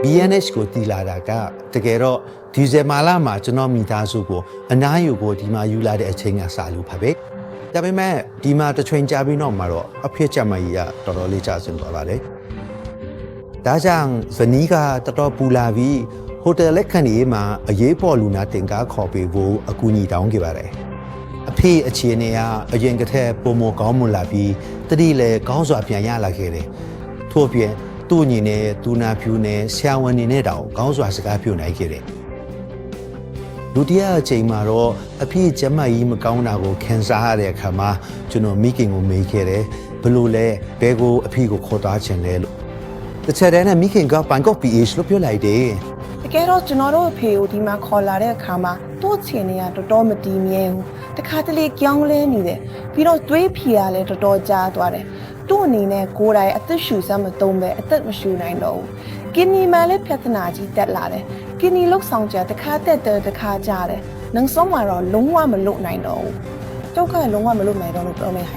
BNH ကိုတီလာတာကတကယ်တော့ဒီဇယ်မာလာမှာကျွန်တော်မိသားစုကိုအနားယူကိုဒီမှာယူလာတဲ့အချိန်ကစလို့ပါပဲဒါပေမဲ့ဒီမှာတစ်ချိန်ကြာပြီးတော့မှတော့အဖေချက်မကြီးကတော်တော်လေးကြာစင်သွားပါတယ်ဒါကြောင့်ဇနီးကတော်တော်ပူလာပြီးဟိုတယ်လက်ခံနေမှာအရေးပေါ်လူနာတင်ကားခေါ်ပေးဖို့အကူအညီတောင်းခဲ့ပါတယ်အဖေအခြေအနေကအရင်ကတည်းကပုံမကောင်းမွန်လာပြီးတတိလည်းကောင်းစွာပြန်ရလာခဲ့တယ်ထို့ပြင်သူ့ညီနဲ့သူနာဖြူနဲ့ဆရာဝန်နေနဲ့တောင်ကောင်းစွာစကားပြောနိုင်ခဲ့တယ်ဒုတိယအချိန်မှာတော့အဖေကျမကြီးမကောင်းတာကိုခံစားရတဲ့အခါမှာကျွန်တော်မိခင်ကိုမေးခဲ့တယ်ဘလို့လဲဘဲကိုအဖေကိုခေါ်သွားခြင်းလဲလို့တစ်ချက်တည်းနဲ့မိခင်ကဘန်ကောက် PH လို့ပြောလိုက်တယ်တကယ်တော့ကျွန်တော်တို့အဖေကိုဒီမှာခေါ်လာတဲ့အခါမှာသူ့ချင်နေရတော်တော်မတည်မြဲဘူးတခါတလေကြောင်းလဲနေတယ်ပြီးတော့သွေးဖြီရလဲတော်တော်ကြားသွားတယ်သူ့အနေနဲ့ကိုယ်တိုင်အသက်ရှူစမ်းမသုံးပဲအသက်မရှူနိုင်တော့ဘူးကင်နီမှာလည်းပြဿနာကြီးတက်လာတယ်ကင်နီလုတ်ဆောင်ကြတခါတက်တယ်တခါကြားတယ်နောက်ဆုံးမှာတော့လုံးဝမလွတ်နိုင်တော့ဘူးကျောက်ကလုံးဝမလွတ်နိုင်တော့လို့ပြောလိုက်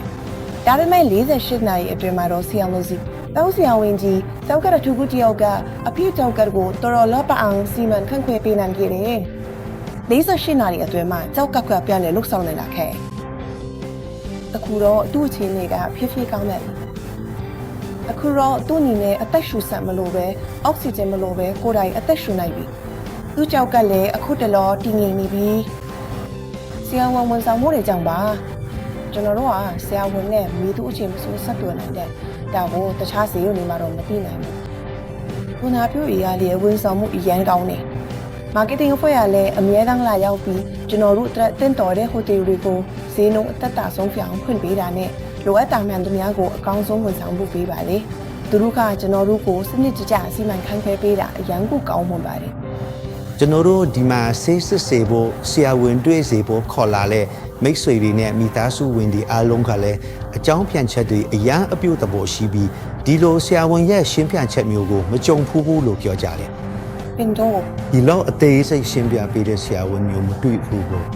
ဒါပေမဲ့48နာရီအတွင်းမှာတော့ဆီအောင်လို့စီတောက်ဆီအောင်ဝင်ကြီးကျောက်ကထူကူတယောက်ကအပြည့်ကျောက်ကကိုတော်တော်လောက်ပအောင်စီမံခန့်ခွဲပေးနိုင်ခဲ့တယ်48နာရီအတွင်းမှာကျောက်ကခွပြန်လေလုတ်ဆောင်နေတာခဲ့အခုတော့သူ့အခြေအနေကဖြည်းဖြည်းကောင်းတယ်အခုတော့သူ့အနေနဲ့အသက်ရှူစက်မလို့ပဲအောက်ဆီဂျင်မလို့ပဲကိုယ်တိုင်အသက်ရှူနိုင်ပြီသူ့ကြောက်ကလည်းအခုတလောတည်ငြိမ်နေပြီဆရာဝန်ဆောင်မှုတွေကြောင့်ပါကျွန်တော်တို့ကဆရာဝန်နဲ့မိသူအချင်းမစိုးဆက်သွယ်နိုင်တဲ့ဒါကိုတခြားဈေးရုံတွေမှာတော့မသိနိုင်ဘူးခုနပြောရလေဝန်ဆောင်မှုအရန်ကောင်းနေမာကတ်တင်းအဖွဲ့ကလည်းအမြဲတမ်းလာရောက်ပြီးကျွန်တော်တို့တင်တော်တဲ့ဟိုတယ်တွေကိုဈေးနှုန်းအသက်တာဆုံးပြောင်းဖွင့်ပေးတာနဲ့လိုအပ်တာမှန်သမျှကိုအကောင်းဆုံးဝန်ဆောင်မှုပေးပါလေသူတို့ကကျွန်တော်တို့ကိုစနစ်တကျအစီအမံခန့်ခွဲပေးတာအရန်ကိုကောင်းမွန်ပါတယ်ကျွန်တော်တို့ဒီမှာဆေးစစ်စေဖို့ဆရာဝန်တွေ့စေဖို့ခေါ်လာတဲ့မိတ်ဆွေတွေနဲ့မိသားစုဝင်တွေအားလုံးကလည်းအကြောင်းပြန်ချက်တွေအရန်အပြုတ်တဘောရှိပြီးဒီလိုဆရာဝန်ရဲ့ရှင်းပြချက်မျိုးကိုမကြုံဘူးလို့ပြောကြတယ်ပင်တော့ဒီလောက်အသေးစိတ်ရှင်းပြပေးတဲ့ဆရာဝန်မျိုးမတွေ့ဘူးလို့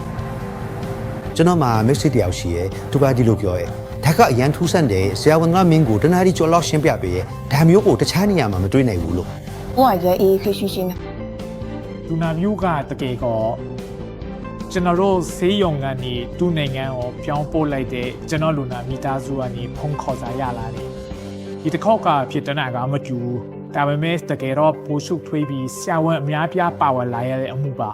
ကျွန်တော်မှမိတ်ဆွေတယောက်ရှိရဲသူကဒီလိုပြောရဲဒါကအရန်ထူးဆန်းတယ်ဆရာဝန်ကမင်းကိုတနားရီကျော်လောက်ရှင်းပြပေးရဲဒါမျိုးကိုတခြားနေရာမှာမတွေ့နိုင်ဘူးလို့ဟိုကရဲအေးခေရှိရှင်းလူနာမျိုးကတကယ်ကောကျွန်တော်တို့ဆေးရုံကနေသူ့နိုင်ငံကိုပြောင်းပို့လိုက်တဲ့ကျွန်တော်လူနာမိသားစုကနေဖုန်းခေါ်စာရလာတယ်ဒီတစ်ခေါက်ကဖြစ်တဲ့နာကမကျူဒါပေမဲ့တကယ်တော့ပိုရှုထွေးပြီးဆရာဝန်အများပြားပါဝင်လာရတဲ့အမှုပါ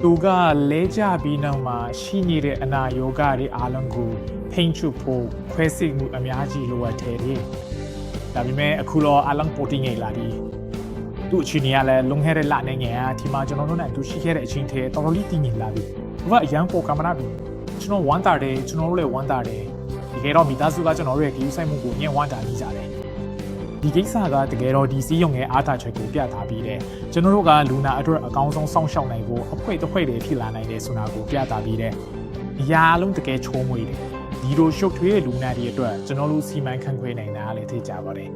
သူကလဲကြပြီးနောက်မှာရှိနေတဲ့အနာရောဂါတွေအားလုံးကိုထိန်းချုပ်ဖို့ခွဲစိတ်မှုအများကြီးလိုအပ်တယ်ဒါပေမဲ့အခုတော့အလံပိုတင်ငိလာပြီသူ့အချိန်ကြီးကလည်းလုံခဲ့တဲ့လနဲ့ငယ်ဒီမှာကျွန်တော်တို့နဲ့သူရှိခဲ့တဲ့အချိန်တည်းတော်တော်လေးတည်ငြိမ်လာပြီသူကအရန်ပိုကမ္ဘာပြီကျွန်တော်ဝမ်းတာတယ်ကျွန်တော်တို့လည်းဝမ်းတာတယ်ဒီကေတော့မိသားစုကကျွန်တော်တို့ရဲ့ကြီးဆိုင်မှုကိုညှဉ်းဝမ်းတာနေကြတယ်ဒီကိစ္စကတကယ်တော့ဒီစီးရုံရဲ့အားသာချက်ကိုပြသပြီးတယ်ကျွန်တော်တို့ကလူနာအတွက်အကောင်းဆုံးစောင့်ရှောက်နိုင်ဖို့အခွင့်တစ်ခွင့်တွေဖြစ်လာနိုင်တယ်ဆိုတာကိုပြသပြီးတယ်အရာအလုံးတကယ်ချိုးမွေးတယ်ဒီလိုရှုပ်ထွေးတဲ့လူနာတွေအတွက်ကျွန်တော်တို့စီမံခန့်ခွဲနိုင်တာလည်းသိကြပါတယ်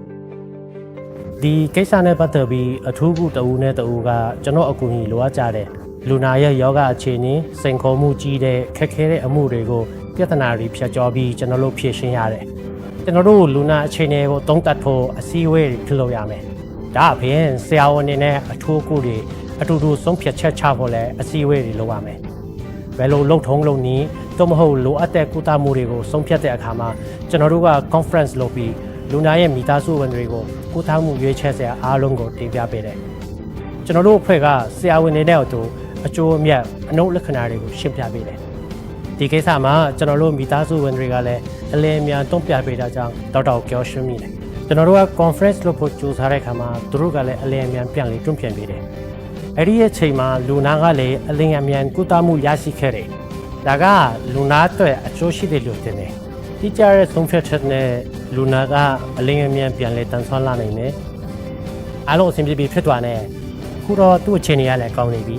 ဒီကိစ္စနဲ့ပတ်သက်ပြီးအထူးကူတအူးနဲ့တအူးကကျွန်တော်အကူအညီလိုအပ်ကြတယ်လူနာရဲ့ယောဂအခြေအနေစိန်ခေါ်မှုကြီးတဲ့ခက်ခဲတဲ့အမှုတွေကိုပြဿနာတွေဖြတ်ကျော်ပြီးကျွန်တော်တို့ဖြေရှင်းရတယ်ကျွန်တော်တို့လူနာအခြေအနေကိုသုံးသပ်ဖို့အစည်းအဝေးတွေပြုလုပ်ရမယ်ဒါအပြင်ဆရာဝန်တွေနဲ့အထူးကူတွေအတူတူဆုံးဖြတ်ချက်ချဖို့လည်းအစည်းအဝေးတွေလုပ်ရမယ်ဘယ်လိုလုပ်ထုံးလုပ်နည်းတော့မဟုတ်လိုအပ်တဲ့ကုသမှုတွေကိုဆုံးဖြတ်တဲ့အခါမှာကျွန်တော်တို့က conference လုပ်ပြီးလူနာရဲ့မိသားစုဝင်တွေကိုကုသမှုရွေးချယ်စရာအားလုံးကိုတင်ပြပေးတယ်ကျွန်တော်တို့အဖွဲ့ကဆရာဝန်တွေနဲ့အတူအကျိုးအမြတ်အနုလက္ခဏာတွေကိုရှင်းပြပေးတယ်ဒီကိစ္စမှာကျွန်တော်တို့မိသားစုဝင်တွေကလည်းအလင်းအမြန်တုံ့ပြန်ပေးတာကြောင့်တောက်တောက်ကြောရှင်းမိတယ်ကျွန်တော်တို့က conference လုပ်ဖို့ကြိုးစားတဲ့အခါမှာသူတို့ကလည်းအလင်းအမြန်ပြန်လေတွန့်ပြန်ပေးတယ်အဲ့ဒီရဲ့ချိန်မှာလူနာကလည်းအလင်းအမြန်ကုသမှုရရှိခဲ့တယ်ဒါကလူနာအတွက်အကျိုးရှိတယ်လို့ထင်တယ်ဒီကြားရဲ့ဆုံးဖြတ်ချက်နဲ့လူနာကအလင်းအမြန်ပြန်လေတန်ဆွမ်းလာနိုင်တယ်အားလုံးအဆင်ပြေပြေဖြစ်သွားတယ်ခုတော့သူ့အခြေအနေကလည်းကောင်းနေပြီ